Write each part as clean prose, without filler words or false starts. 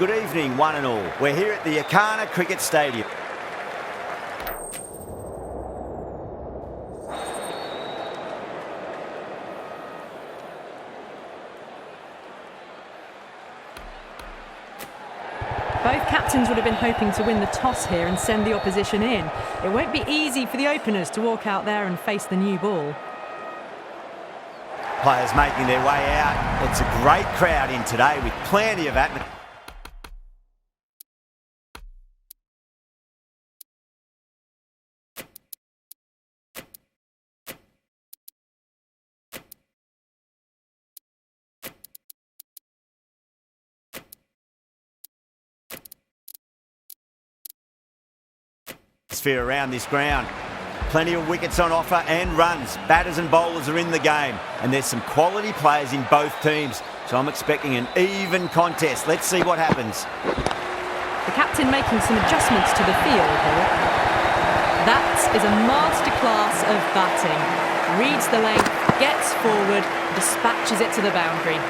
Good evening, one and all. We're here at the Akana Cricket Stadium. Both captains would have been hoping to win the toss here and send the opposition in. It won't be easy for the openers to walk out there and face the new ball. Players making their way out. It's a great crowd in today with plenty of atmosphere. Around this ground. Plenty of wickets on offer and runs. Batters and bowlers are in the game, and there's some quality players in both teams, so I'm expecting an even contest. Let's see what happens. The captain making some adjustments to the field here. That is a masterclass of batting. Reads the length, gets forward, dispatches it to the boundary.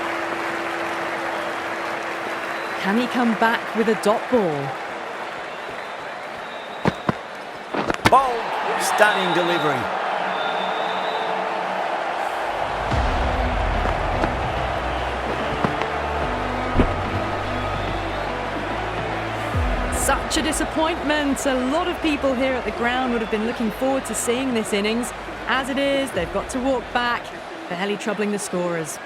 Can he come back with a dot ball? Bold, stunning delivery. Such a disappointment. A lot of people here at the ground would have been looking forward to seeing this innings. As it is, they've got to walk back, barely troubling the scorers.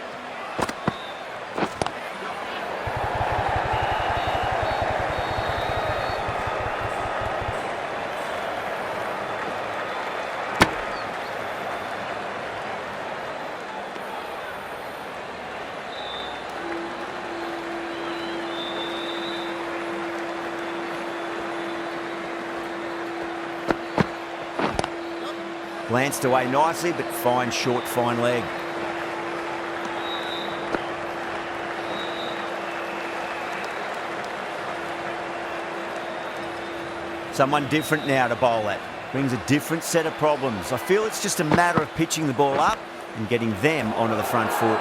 Glanced away nicely, but fine short, fine leg. Someone different now to bowl at. Brings a different set of problems. I feel it's just a matter of pitching the ball up and getting them onto the front foot.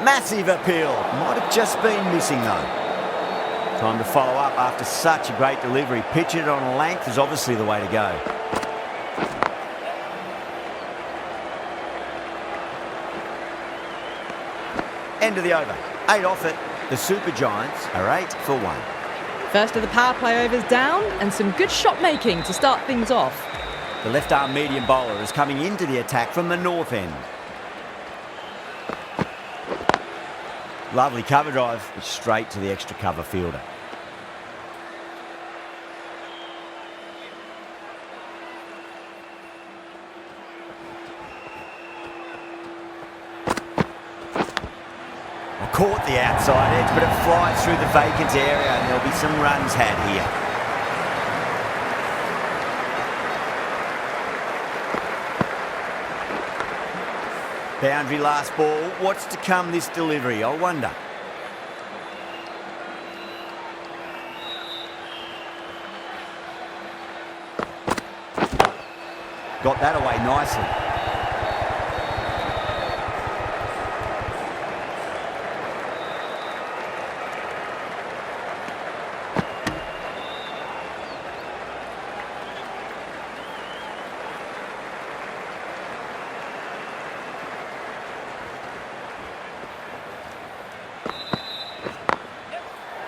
Massive appeal. Might have just been missing though. Time to follow up after such a great delivery. Pitching it on a length is obviously the way to go. End of the over. 8 off it. The Super Giants are 8 for 1. First of the power play overs down, and some good shot making to start things off. The left arm medium bowler is coming into the attack from the north end. Lovely cover drive, straight to the extra cover fielder. Caught the outside edge, but it flies through the vacant area and there'll be some runs had here. Boundary last ball. What's to come this delivery, I wonder. Got that away nicely.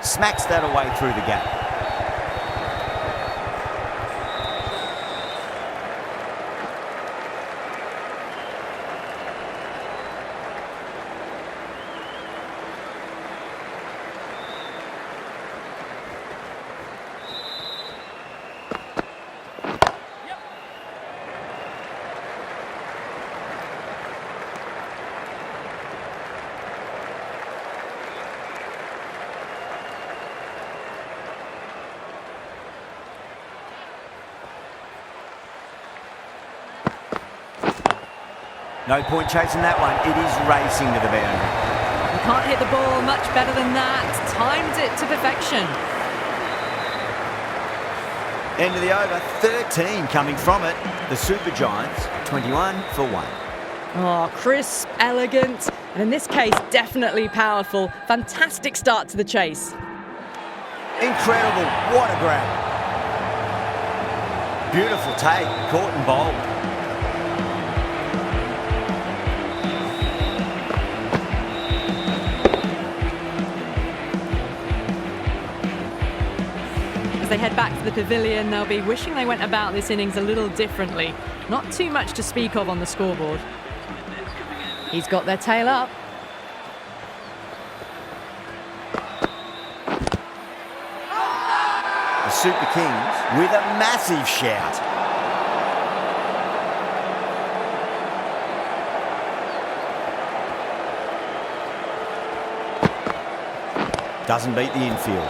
Smacks that away through the gap. No point chasing that one. It is racing to the boundary. You can't hit the ball much better than that. Timed it to perfection. End of the over. 13 coming from it. The Super Giants, 21 for 1. Oh, crisp, elegant, and in this case, definitely powerful. Fantastic start to the chase. Incredible. What a grab. Beautiful take. Caught and bowled. As they head back to the pavilion, they'll be wishing they went about this innings a little differently. Not too much to speak of on the scoreboard. He's got their tail up. The Super Kings with a massive shout. Doesn't beat the infield.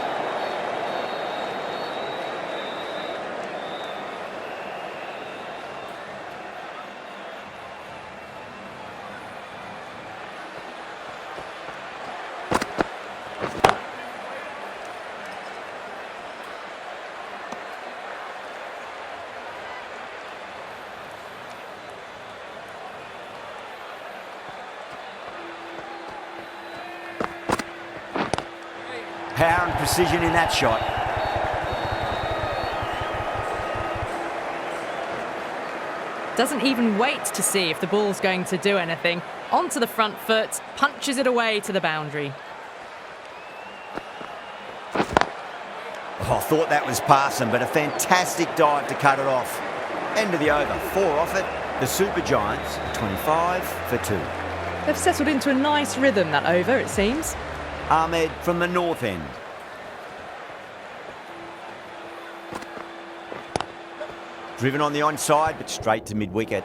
Power and precision in that shot. Doesn't even wait to see if the ball's going to do anything. Onto the front foot, punches it away to the boundary. Oh, I thought that was passing, but a fantastic dive to cut it off. End of the over. 4 off it. The Super Giants, 25 for 2. They've settled into a nice rhythm, that over, it seems. Ahmed from the north end. Driven on the onside, but straight to mid-wicket.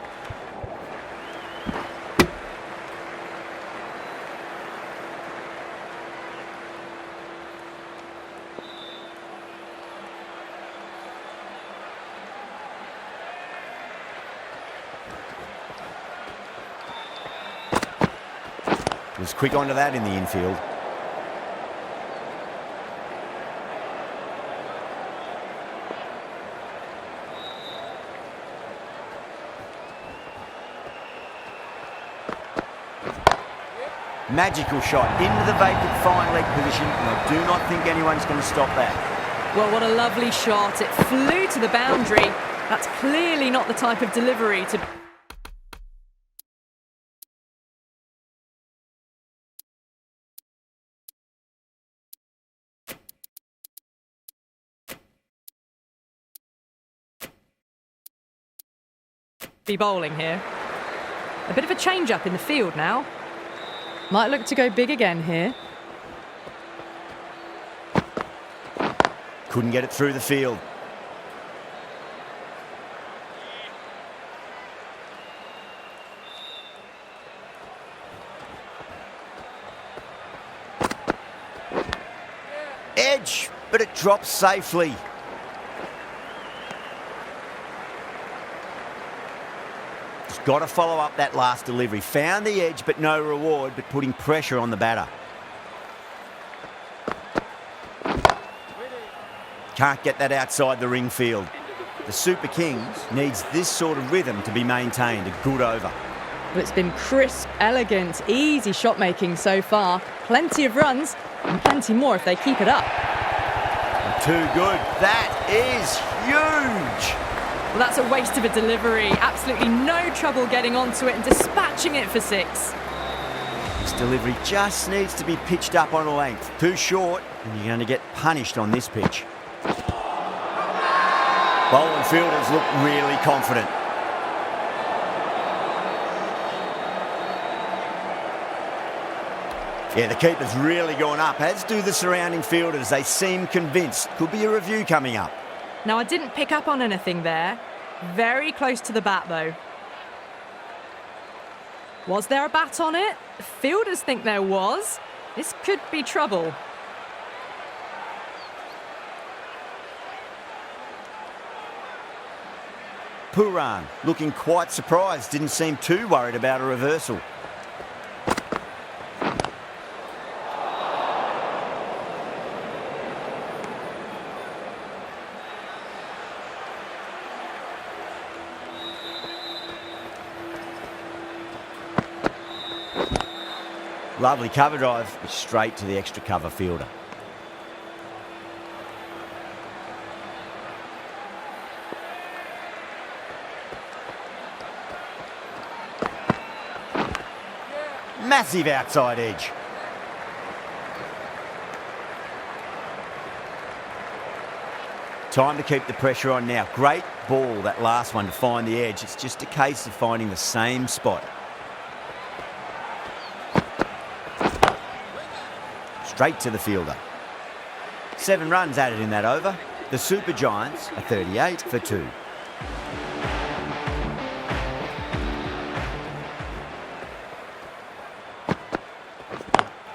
Was quick onto that in the infield. Magical shot into the vacant fine leg position, and I do not think anyone's going to stop that. Well, what a lovely shot. It flew to the boundary. That's clearly not the type of delivery to... be bowling here. A bit of a change-up in the field now. Might look to go big again here. Couldn't get it through the field. Edge, but it drops safely. Got to follow up that last delivery. Found the edge, but no reward, but putting pressure on the batter. Can't get that outside the ring field. The Super Kings needs this sort of rhythm to be maintained. A good over. Well, it's been crisp, elegant, easy shot making so far. Plenty of runs and plenty more if they keep it up. Too good. That is huge. Well, that's a waste of a delivery. Absolutely no trouble getting onto it and dispatching it for 6. This delivery just needs to be pitched up on a length. Too short, and you're going to get punished on this pitch. Bowling fielders look really confident. Yeah, the keeper's really gone up, as do the surrounding fielders. They seem convinced. Could be a review coming up. Now, I didn't pick up on anything there. Very close to the bat, though. Was there a bat on it? The fielders think there was. This could be trouble. Puran looking quite surprised. Didn't seem too worried about a reversal. Lovely cover drive, but straight to the extra cover fielder. Massive outside edge. Time to keep the pressure on now. Great ball, that last one, to find the edge. It's just a case of finding the same spot. Straight to the fielder. 7 runs added in that over. The Super Giants are 38 for 2.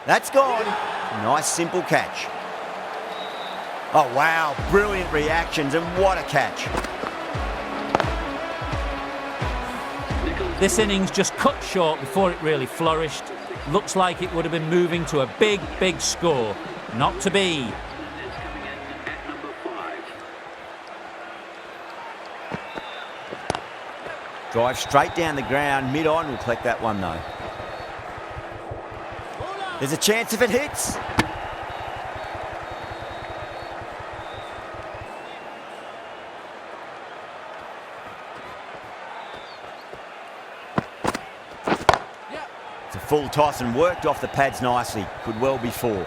That's gone. Nice simple catch. Oh wow, brilliant reactions, and what a catch. This innings just cut short before it really flourished. Looks like it would have been moving to a big, big score. Not to be. Drive straight down the ground, mid-on, will collect that one though. There's a chance if it hits. It's a full toss and worked off the pads nicely. Could well be 4.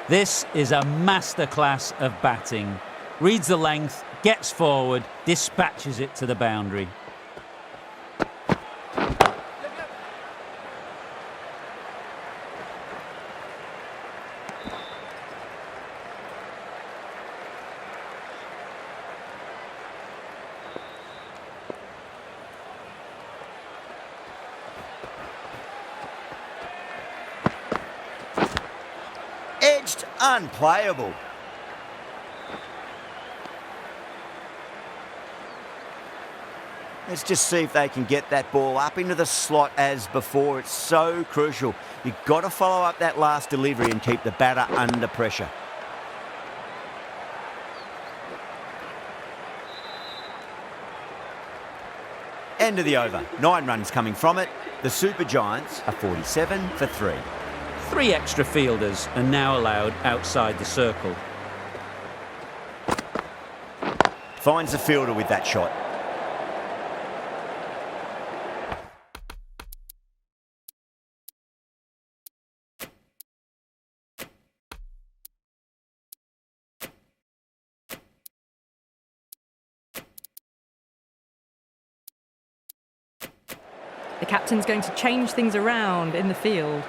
This is a masterclass of batting. Reads the length, gets forward, dispatches it to the boundary. Edged, unplayable. Let's just see if they can get that ball up into the slot as before. It's so crucial. You've got to follow up that last delivery and keep the batter under pressure. End of the over. 9 runs coming from it. The Super Giants are 47 for 3. 3 extra fielders are now allowed outside the circle. Finds the fielder with that shot. The captain's going to change things around in the field.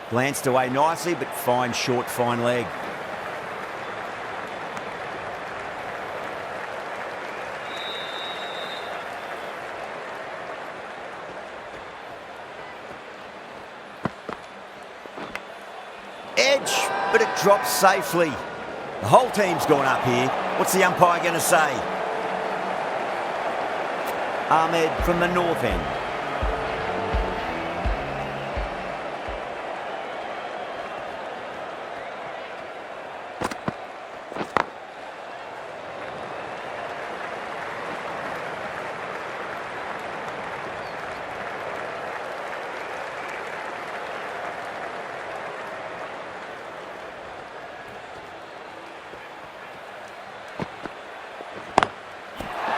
Glanced away nicely, but fine short, fine leg. Edge, but it drops safely. The whole team's gone up here. What's the umpire going to say? Ahmed from the north end.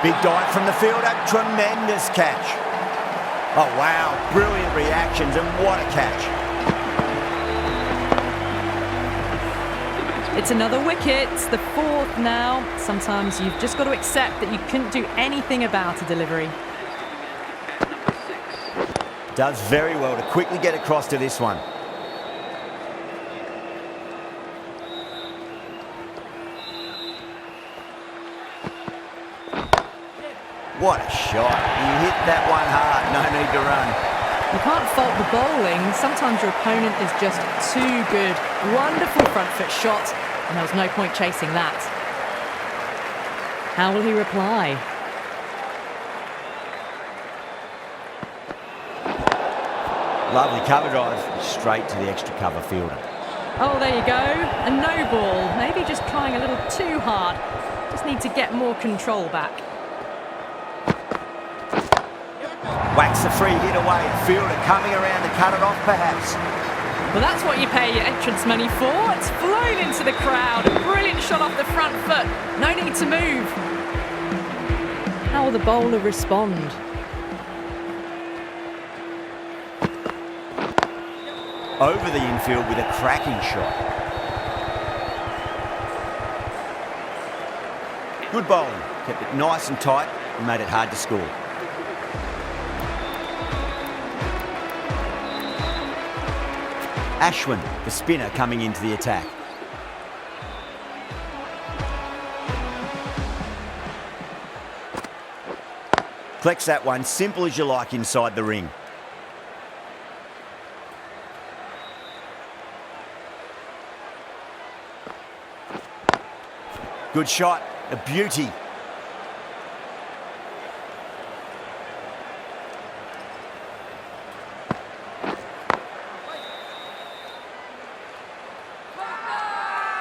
Big dive from the fielder, tremendous catch. Oh wow, brilliant reactions, and what a catch. It's another wicket, it's the 4th now. Sometimes you've just got to accept that you couldn't do anything about a delivery. Does very well to quickly get across to this one. What a shot. You hit that one hard. No need to run. You can't fault the bowling. Sometimes your opponent is just too good. Wonderful front foot shot, and there was no point chasing that. How will he reply? Lovely cover drive, straight to the extra cover fielder. Oh, there you go. A no ball. Maybe just trying a little too hard. Just need to get more control back. Whacks the free hit away. Fielder coming around to cut it off, perhaps. Well, that's what you pay your entrance money for. It's flown into the crowd. A brilliant shot off the front foot. No need to move. How will the bowler respond? Over the infield with a cracking shot. Good bowling. Kept it nice and tight and made it hard to score. Ashwin, the spinner, coming into the attack. Collects that one, simple as you like inside the ring. Good shot, a beauty.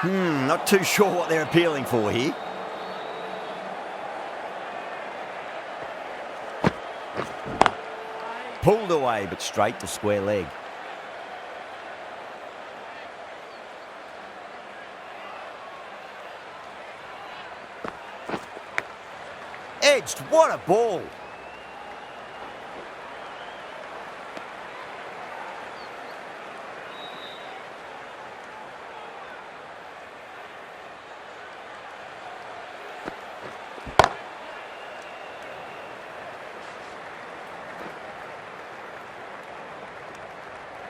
Not too sure what they're appealing for here. Pulled away, but straight to square leg. Edged, what a ball.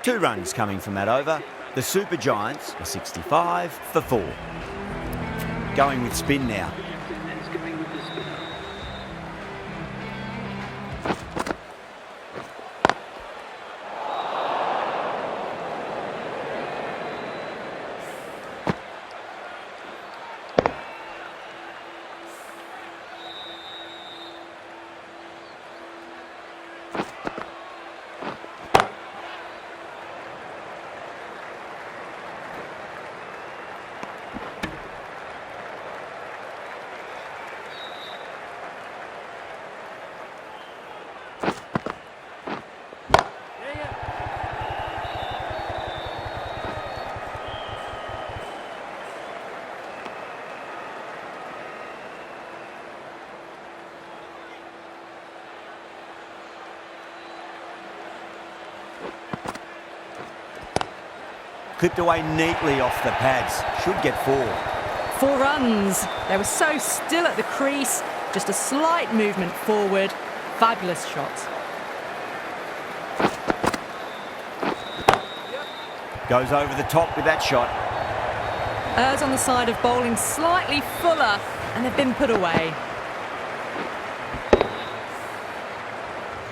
Two runs coming from that over. The Super Giants are 65 for 4. Going with spin now. Clipped away neatly off the pads. Should get 4. 4 runs. They were so still at the crease. Just a slight movement forward. Fabulous shot. Goes over the top with that shot. Errs on the side of bowling slightly fuller, and they've been put away.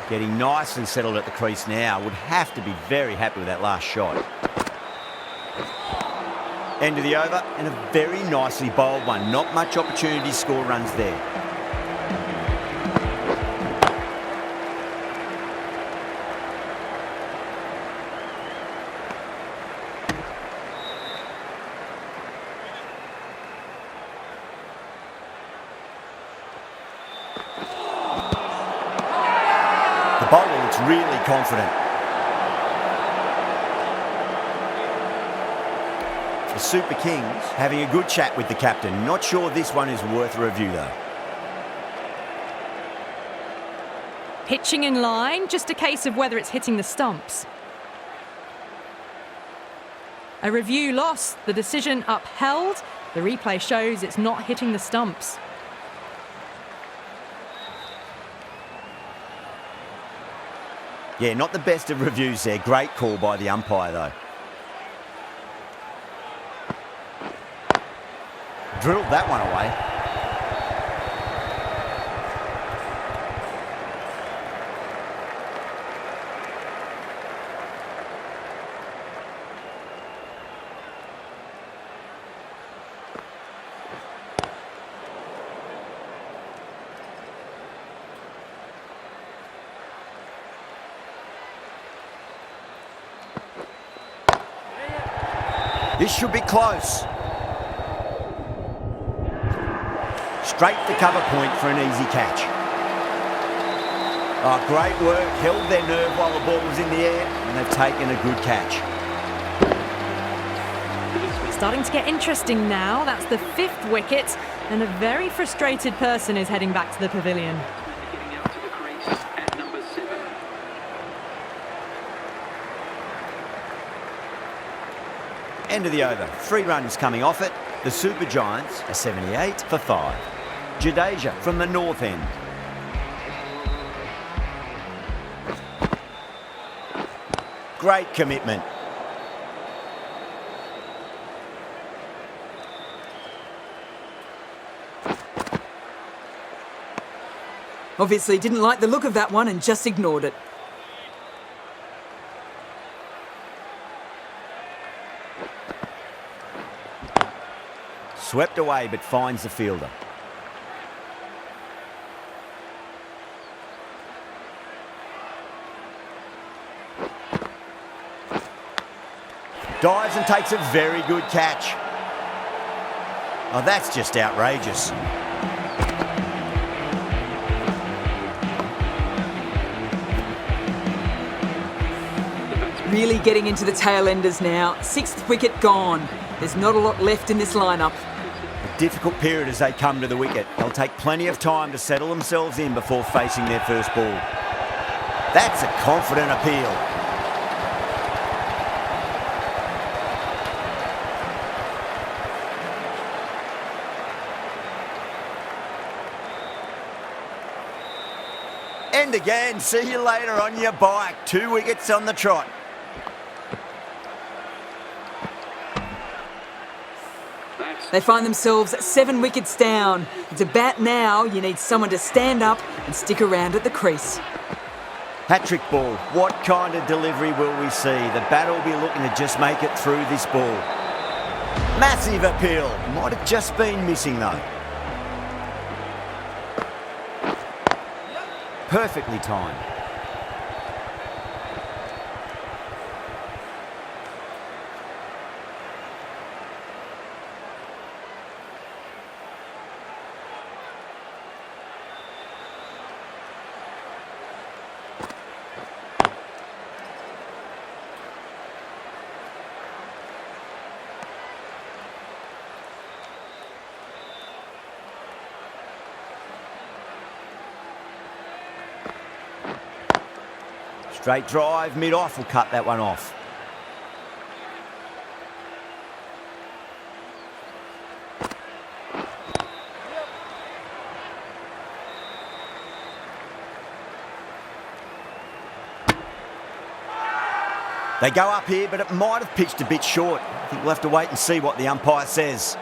Getting nice and settled at the crease now. Would have to be very happy with that last shot. End of the over, and a very nicely bowled one. Not much opportunity to score runs there. The bowler looks really confident. The Super Kings having a good chat with the captain. Not sure this one is worth a review though. Pitching in line, just a case of whether it's hitting the stumps. A review lost, the decision upheld. The replay shows it's not hitting the stumps. Yeah, not the best of reviews there. Great call by the umpire though. Drilled that one away. This should be close. Straight to cover point for an easy catch. Oh, great work. Held their nerve while the ball was in the air, and they've taken a good catch. Starting to get interesting now. That's the 5th wicket, and a very frustrated person is heading back to the pavilion. End of the over. 3 runs coming off it. The Super Giants are 78 for 5. Jadeja from the north end. Great commitment. Obviously didn't like the look of that one and just ignored it. Swept away but finds the fielder. Dives and takes a very good catch. Oh, that's just outrageous. Really getting into the tail enders now. 6th wicket gone. There's not a lot left in this lineup. A difficult period as they come to the wicket. They'll take plenty of time to settle themselves in before facing their first ball. That's a confident appeal. And again, see you later on your bike. 2 wickets on the trot. They find themselves 7 wickets down. It's a bat now. You need someone to stand up and stick around at the crease. Hat-trick ball. What kind of delivery will we see? The batter will be looking to just make it through this ball. Massive appeal. Might have just been missing though. Perfectly timed. Straight drive, mid-off will cut that one off. They go up here, but it might have pitched a bit short. I think we'll have to wait and see what the umpire says.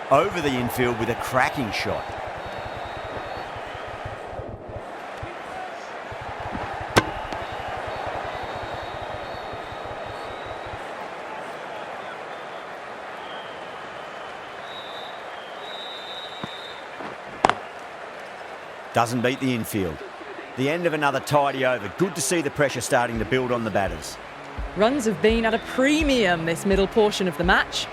Over the infield with a cracking shot. Doesn't beat the infield. The end of another tidy over. Good to see the pressure starting to build on the batters. Runs have been at a premium this middle portion of the match.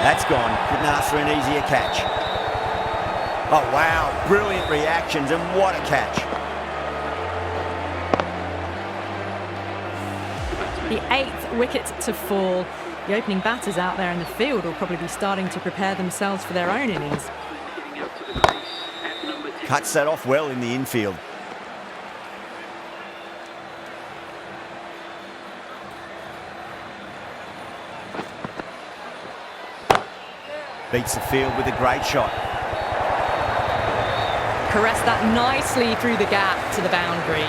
That's gone. Couldn't ask for an easier catch. Oh, wow. Brilliant reactions, and what a catch. The 8th wicket to fall. The opening batters out there in the field will probably be starting to prepare themselves for their own innings. Cuts that off well in the infield. Beats the field with a great shot. Caressed that nicely through the gap to the boundary.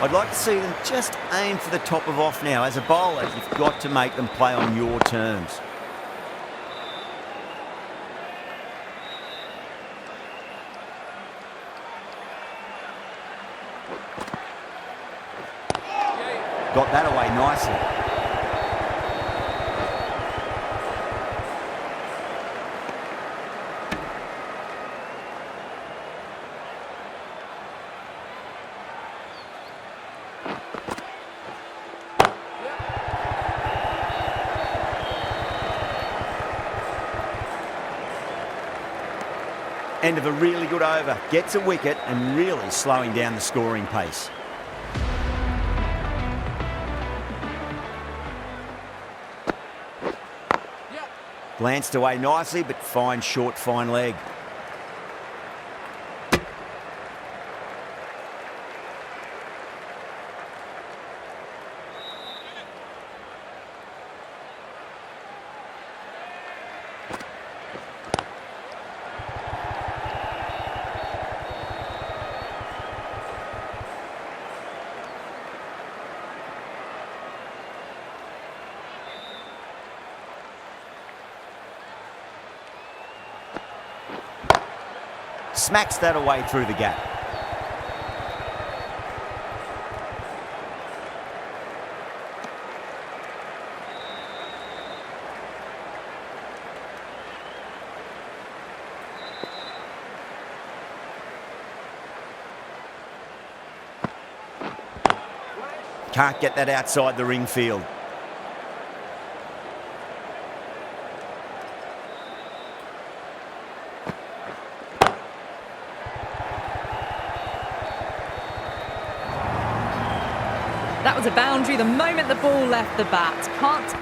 I'd like to see them just aim for the top of off now. As a bowler, you've got to make them play on your terms. Got that away nicely. End of a really good over. Gets a wicket and really slowing down the scoring pace. Glanced away nicely, but fine short, fine leg. Smacks that away through the gap. Can't get that outside the ring field. That was a boundary the moment the ball left the bat. Can't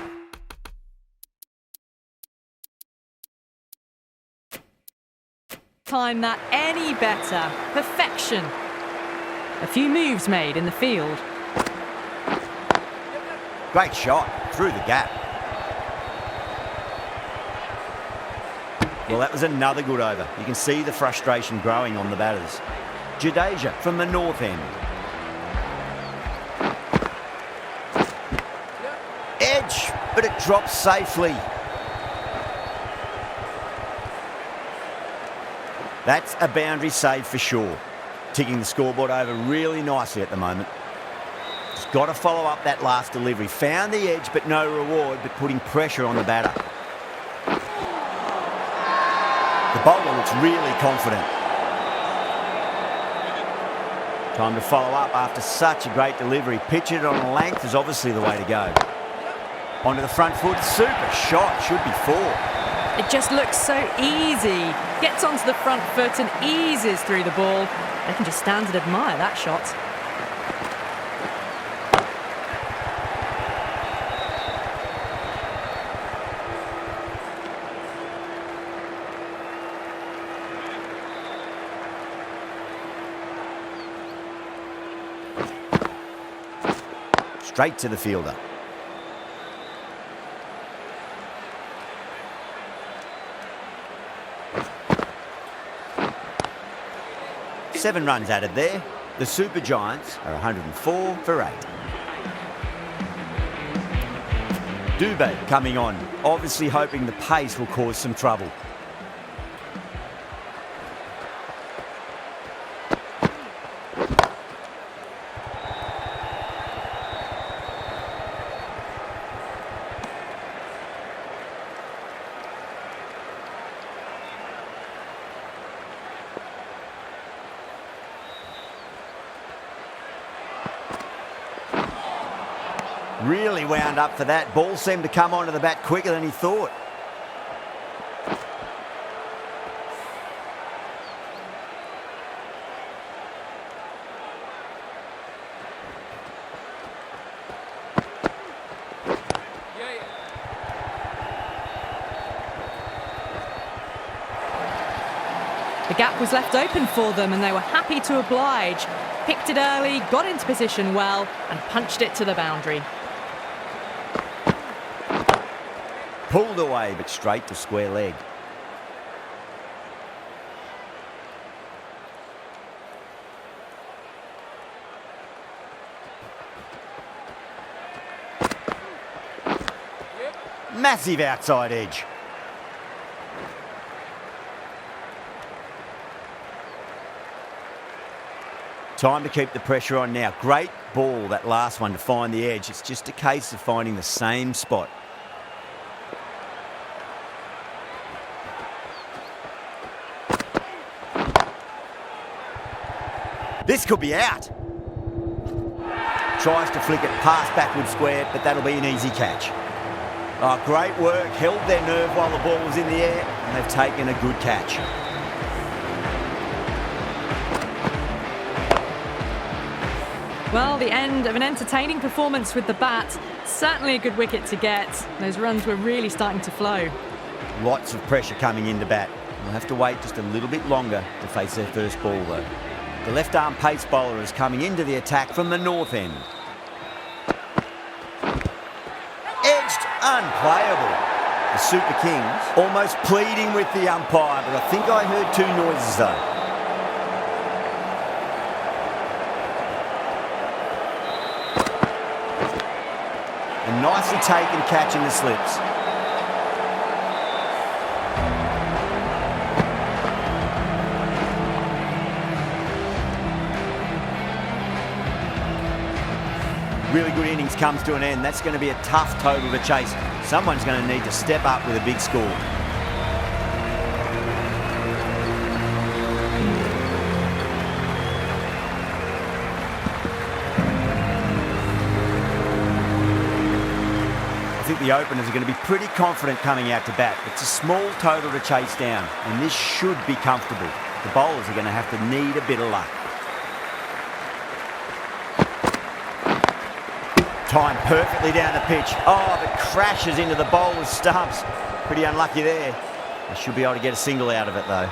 time that any better. Perfection. A few moves made in the field. Great shot through the gap. Well, that was another good over. You can see the frustration growing on the batters. Jadeja from the north end. Edge, but it drops safely. That's a boundary save for sure. Ticking the scoreboard over really nicely at the moment. Just got to follow up that last delivery. Found the edge, but no reward, but putting pressure on the batter. The bowler looks really confident. Time to follow up after such a great delivery. Pitch it on length is obviously the way to go. Onto the front foot, super shot, should be four. It just looks so easy. Gets onto the front foot and eases through the ball. They can just stand and admire that shot. Straight to the fielder. Seven runs added there. The Super Giants are 104 for 8. Dubé coming on, obviously hoping the pace will cause some trouble. Really wound up for that. Ball seemed to come onto the bat quicker than he thought. The gap was left open for them and they were happy to oblige. Picked it early, got into position well and punched it to the boundary. Pulled away, but straight to square leg. Massive outside edge. Time to keep the pressure on now. Great ball, that last one, to find the edge. It's just a case of finding the same spot. This could be out. Tries to flick it past backward square, but that'll be an easy catch. Oh, great work. Held their nerve while the ball was in the air, and they've taken a good catch. Well, the end of an entertaining performance with the bat. Certainly a good wicket to get. Those runs were really starting to flow. Lots of pressure coming into bat. We'll have to wait just a little bit longer to face their first ball, though. The left-arm pace bowler is coming into the attack from the north end. Edged, unplayable. The Super Kings almost pleading with the umpire, but I think I heard two noises, though. A nicely taken catch in the slips. Really good innings comes to an end. That's going to be a tough total to chase. Someone's going to need to step up with a big score. I think the openers are going to be pretty confident coming out to bat. It's a small total to chase down, and this should be comfortable. The bowlers are going to have to need a bit of luck. Timed perfectly down the pitch. Oh, but crashes into the bowler's stumps. Pretty unlucky there. They should be able to get a single out of it, though.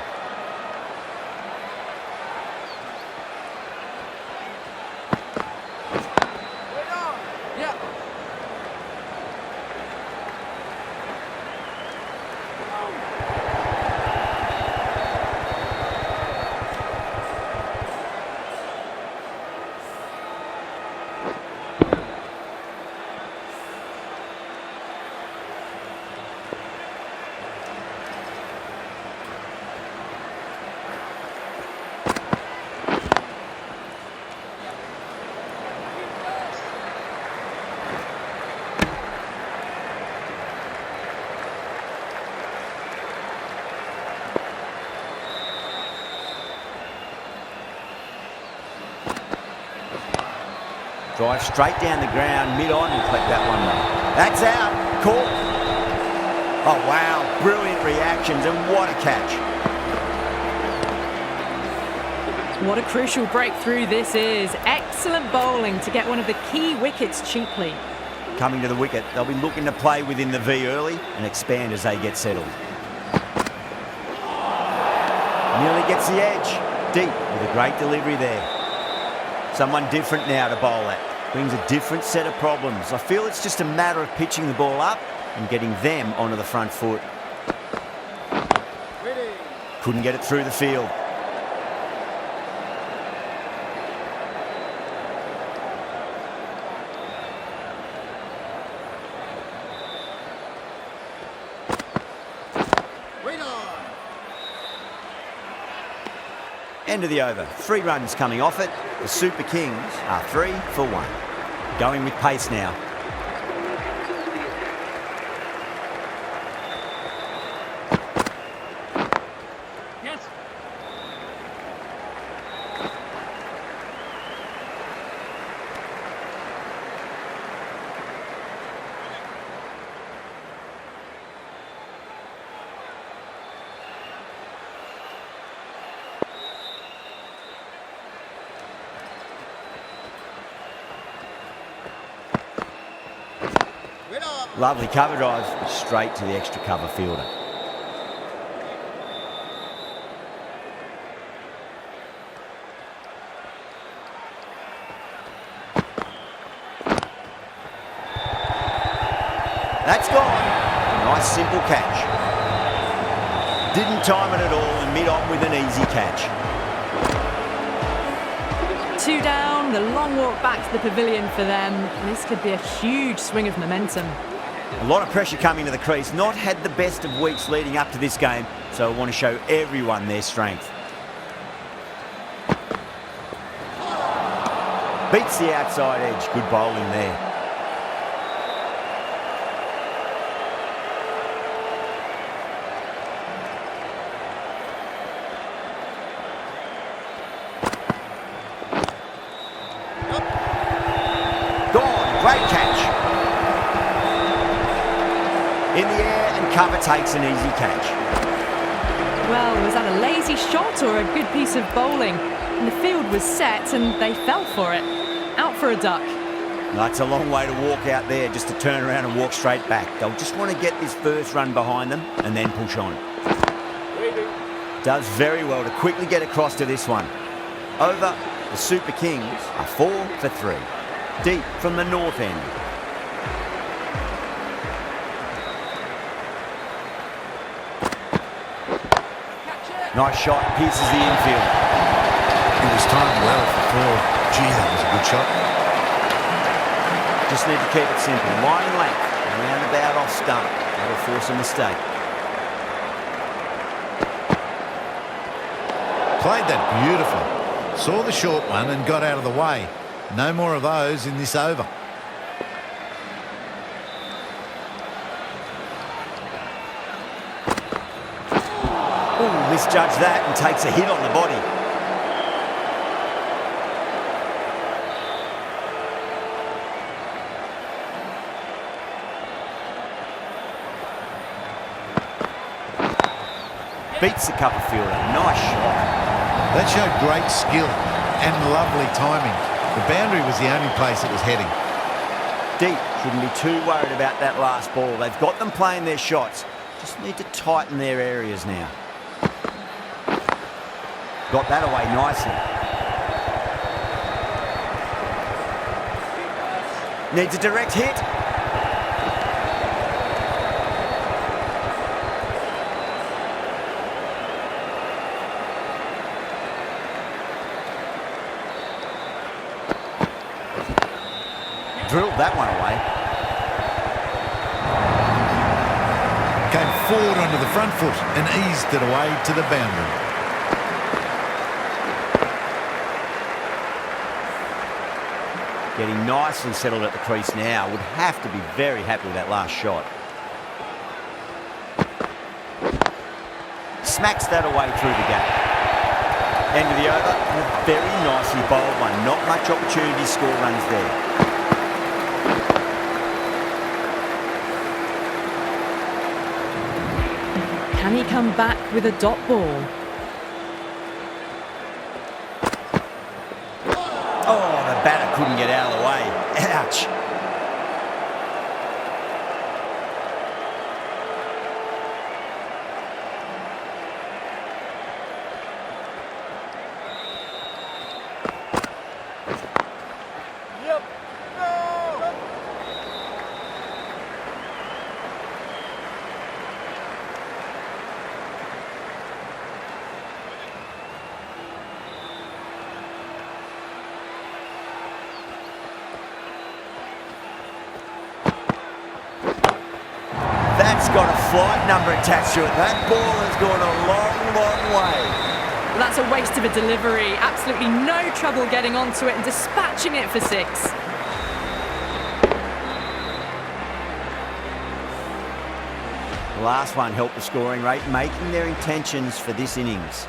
Drive straight down the ground, mid-on, and collect that one. That's out. Caught. Oh, wow. Brilliant reactions, and what a catch. What a crucial breakthrough this is. Excellent bowling to get one of the key wickets cheaply. Coming to the wicket, they'll be looking to play within the V early and expand as they get settled. Nearly gets the edge. Deep with a great delivery there. Someone different now to bowl at. Brings a different set of problems. I feel it's just a matter of pitching the ball up and getting them onto the front foot. Couldn't get it through the field. End of the over. 3 runs coming off it. The Super Kings are 3 for 1. Going with pace now. Yes. Lovely cover drive, straight to the extra cover fielder. That's gone. A nice simple catch. Didn't time it at all and mid-on with an easy catch. 2 down, the long walk back to the pavilion for them. This could be a huge swing of momentum. A lot of pressure coming to the crease. Not had the best of weeks leading up to this game, so I want to show everyone their strength. Beats the outside edge. Good bowling there. Gone. Great catch. In the air, and cover takes an easy catch. Well, was that a lazy shot or a good piece of bowling? And the field was set and they fell for it. out for a duck. That's a long way to walk out there just to turn around and walk straight back. They'll just want to get this first run behind them and then push on. Does very well to quickly get across to this one. Over, the Super Kings are 4 for 3. Deep from the north end. Nice shot, pierces the infield. It was timed well for four. Gee, that was a good shot. Just need to keep it simple. Line length, roundabout off stump. That'll force a mistake. Played that beautifully. Saw the short one and got out of the way. No more of those in this over. Ooh, misjudged that and takes a hit on the body. Beats the cover fielder. Nice shot. That showed great skill and lovely timing. The boundary was the only place it was heading. Deep. Shouldn't be too worried about that last ball. They've got them playing their shots. Just need to tighten their areas now. Got that away nicely. Needs a direct hit. Drilled that one away. Came forward onto the front foot and eased it away to the boundary. Getting nicely settled at the crease now. Would have to be very happy with that last shot. Smacks that away through the gap. End of the over. And a very nicely bowled one. Not much opportunity to score runs there. Can he come back with a dot ball? Oh, the batter couldn't get out of the way. Ouch. That's got a flight number attached to it. That ball has gone a long, long way. Well, that's a waste of a delivery. Absolutely no trouble getting onto it and dispatching it for 6. The last one helped the scoring rate, making their intentions for this innings.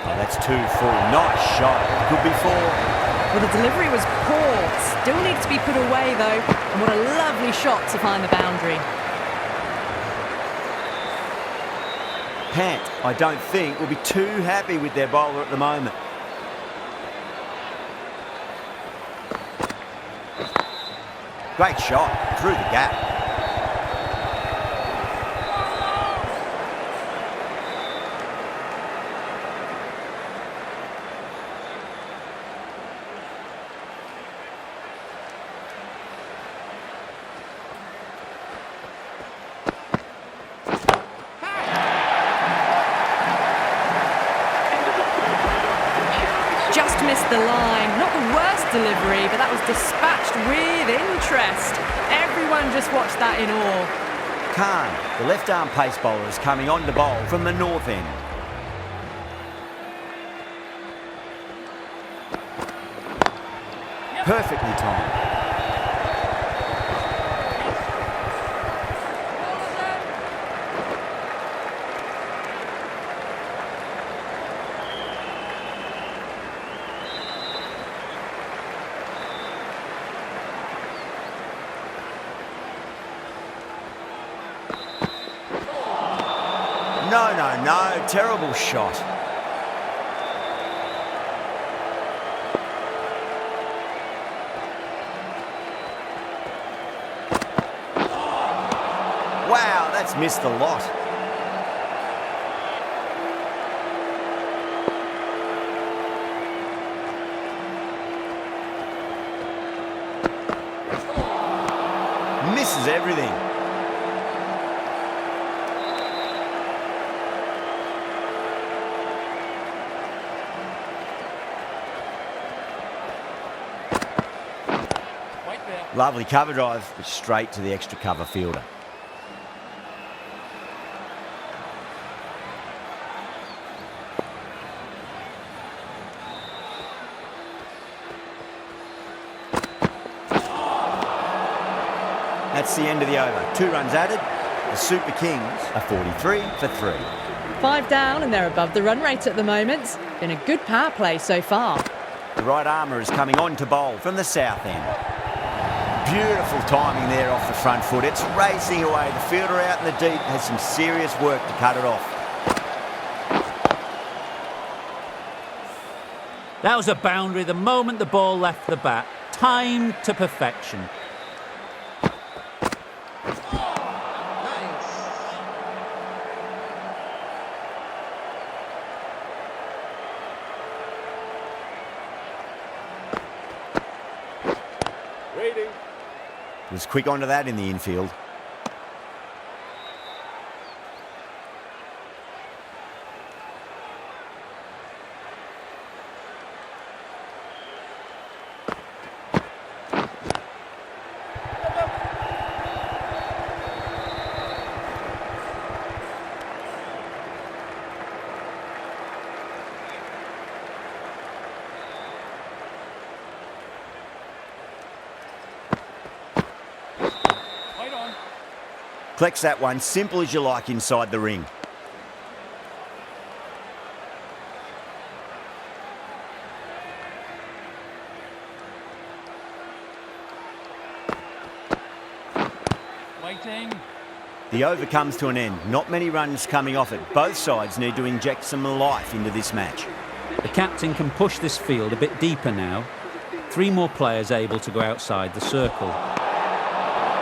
Oh, that's 2 full. Nice shot. Could be 4. Well, the delivery was poor. Still needs to be put away, though. And what a lovely shot to find the boundary. Pant, I don't think, will be too happy with their bowler at the moment. Great shot through the gap. Just missed the line. Not the worst delivery, but that was dispatched with interest. Everyone just watched that in awe. Khan, the left-arm pace bowler, is coming on to bowl from the north end. Perfectly timed. No, no, no. Terrible shot. Wow, that's missed a lot. Misses everything. Lovely cover drive, but straight to the extra cover fielder. That's the end of the over. 2 runs added. The Super Kings are 43 for 3. 5 down and they're above the run rate at the moment. Been a good power play so far. The right armour is coming on to bowl from the south end. Beautiful timing there off the front foot. It's racing away. The fielder out in the deep has some serious work to cut it off. That was a boundary the moment the ball left the bat. Timed to perfection. Was quick onto that in the infield. Collects that one, simple as you like, inside the ring. Waiting. The over comes to an end. Not many runs coming off it. Both sides need to inject some life into this match. The captain can push this field a bit deeper now. 3 more players able to go outside the circle.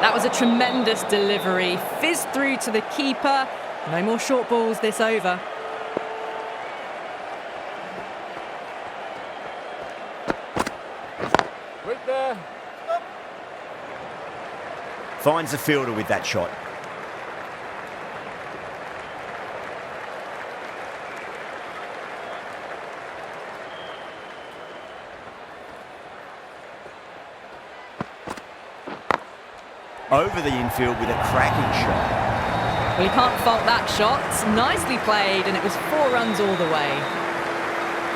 That was a tremendous delivery. Fizzed through to the keeper. No more short balls this over. Right there. Finds the fielder with that shot. Over the infield with a cracking shot. Well, you can't fault that shot. Nicely played, and it was 4 runs all the way.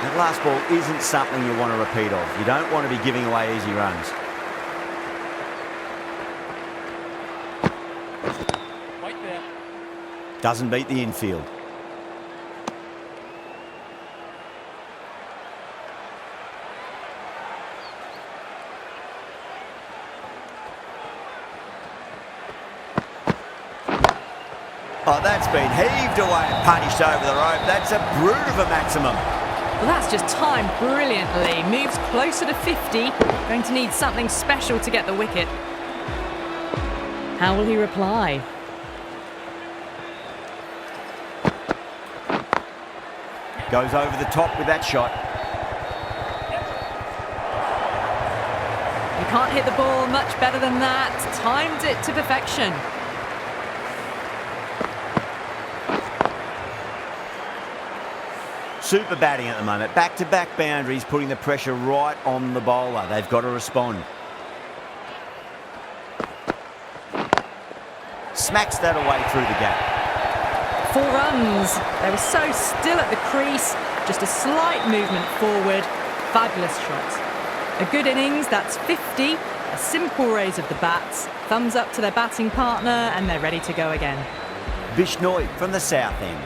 That last ball isn't something you want to repeat of. You don't want to be giving away easy runs. Right there. Doesn't beat the infield. Oh, that's been heaved away and punished over the rope. That's a brute of a maximum. Well, that's just timed brilliantly. Moves closer to 50. Going to need something special to get the wicket. How will he reply? Goes over the top with that shot. You can't hit the ball much better than that. Timed it to perfection. Super batting at the moment. Back-to-back boundaries, putting the pressure right on the bowler. They've got to respond. Smacks that away through the gap. 4 runs. They were so still at the crease. Just a slight movement forward. Fabulous shot. A good innings, that's 50. A simple raise of the bats. Thumbs up to their batting partner, and they're ready to go again. Bishnoi from the south end.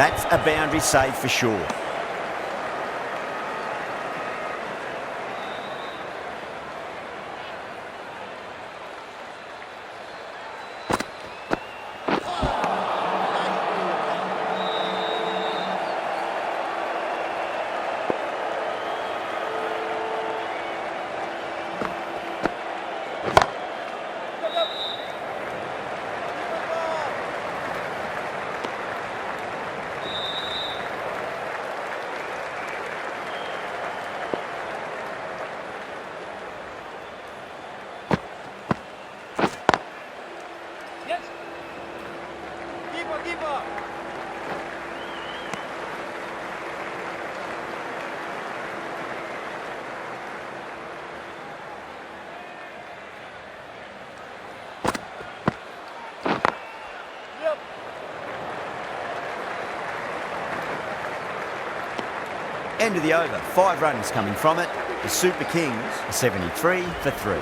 That's a boundary save for sure. End of the over, 5 runs coming from it. The Super Kings are 73 for 3.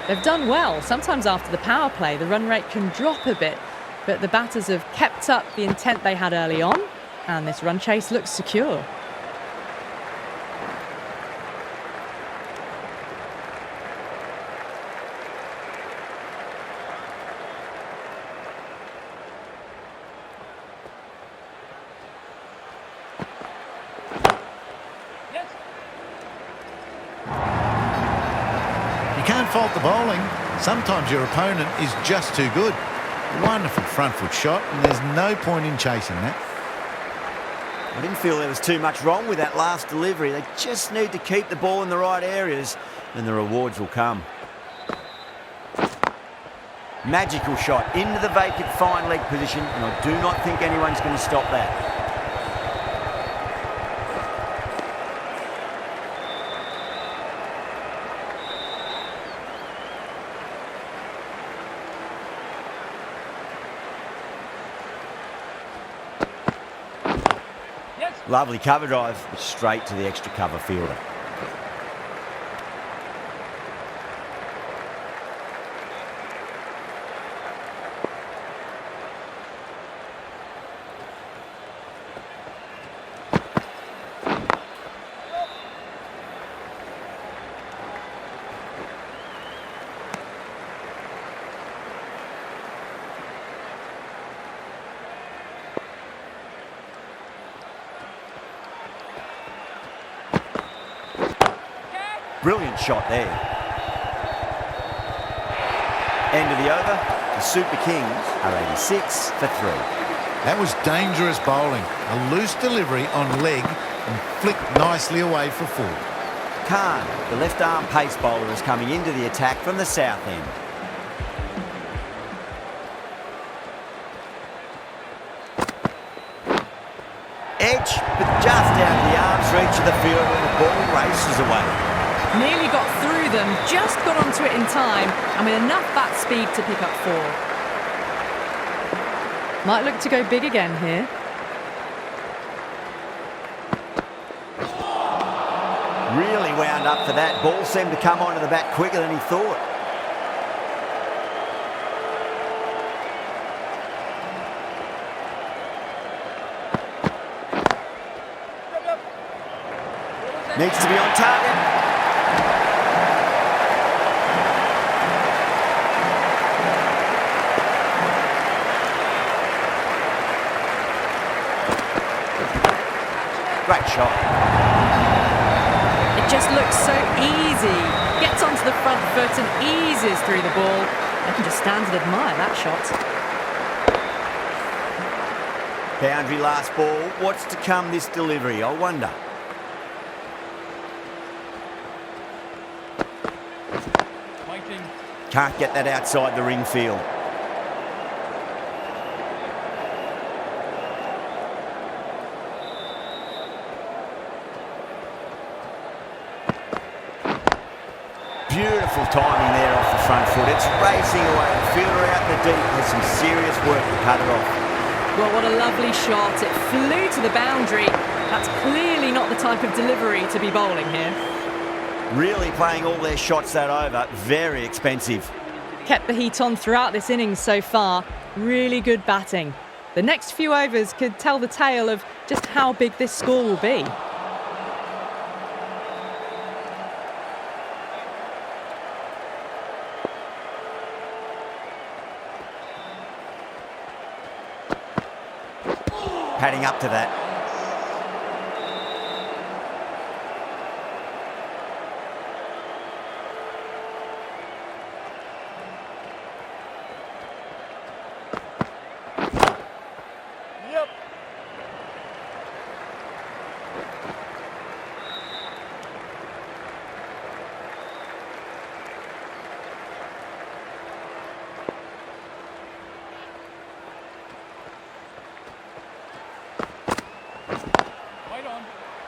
They've done well. Sometimes after the power play, the run rate can drop a bit, but the batters have kept up the intent they had early on, and this run chase looks secure. You can't fault the bowling. Sometimes your opponent is just too good. Wonderful front foot shot, and there's no point in chasing that. I didn't feel there was too much wrong with that last delivery. They just need to keep the ball in the right areas, and the rewards will come. Magical shot into the vacant fine leg position, and I do not think anyone's going to stop that. Lovely cover drive, straight to the extra cover fielder. Brilliant shot there. End of the over. The Super Kings are 86 for 3. That was dangerous bowling. A loose delivery on leg and flicked nicely away for 4. Khan, the left-arm pace bowler, is coming into the attack from the south end. Edge, but just out of the arm's reach of the field and the ball races away. Nearly got through them, just got onto it in time, and with enough bat speed to pick up 4. Might look to go big again here. Really wound up for that. Ball seemed to come onto the bat quicker than he thought. Needs to be on target. Great shot. It just looks so easy. Gets onto the front foot and eases through the ball. I can just stand and admire that shot. Boundary last ball. What's to come this delivery, I wonder. Can't get that outside the ring field. Beautiful timing there off the front foot. It's racing away. The fielder out in the deep has some serious work to cut it off. Well, what a lovely shot. It flew to the boundary. That's clearly not the type of delivery to be bowling here. Really playing all their shots that over. Very expensive. Kept the heat on throughout this innings so far. Really good batting. The next few overs could tell the tale of just how big this score will be. Padding up to that.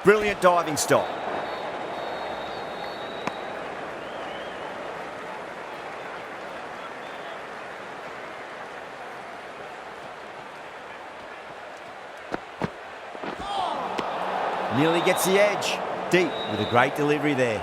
Brilliant diving stop. Nearly gets the edge. Deep with a great delivery there.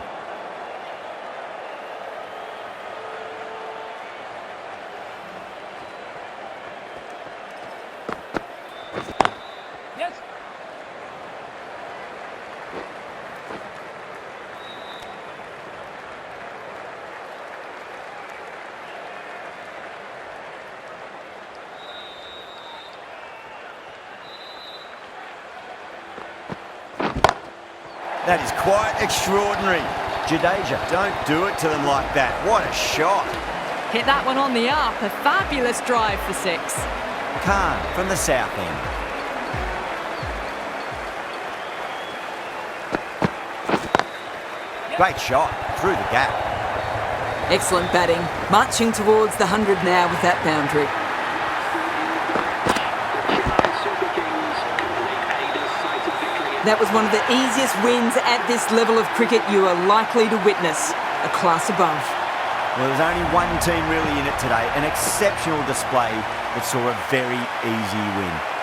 That is quite extraordinary. Jadeja, don't do it to them like that. What a shot. Hit that one on the up. A fabulous drive for 6. Khan from the south end. Great shot through the gap. Excellent batting. Marching towards the 100 now with that boundary. That was one of the easiest wins at this level of cricket you are likely to witness. A class above. Well, there's only one team really in it today. An exceptional display that saw a very easy win.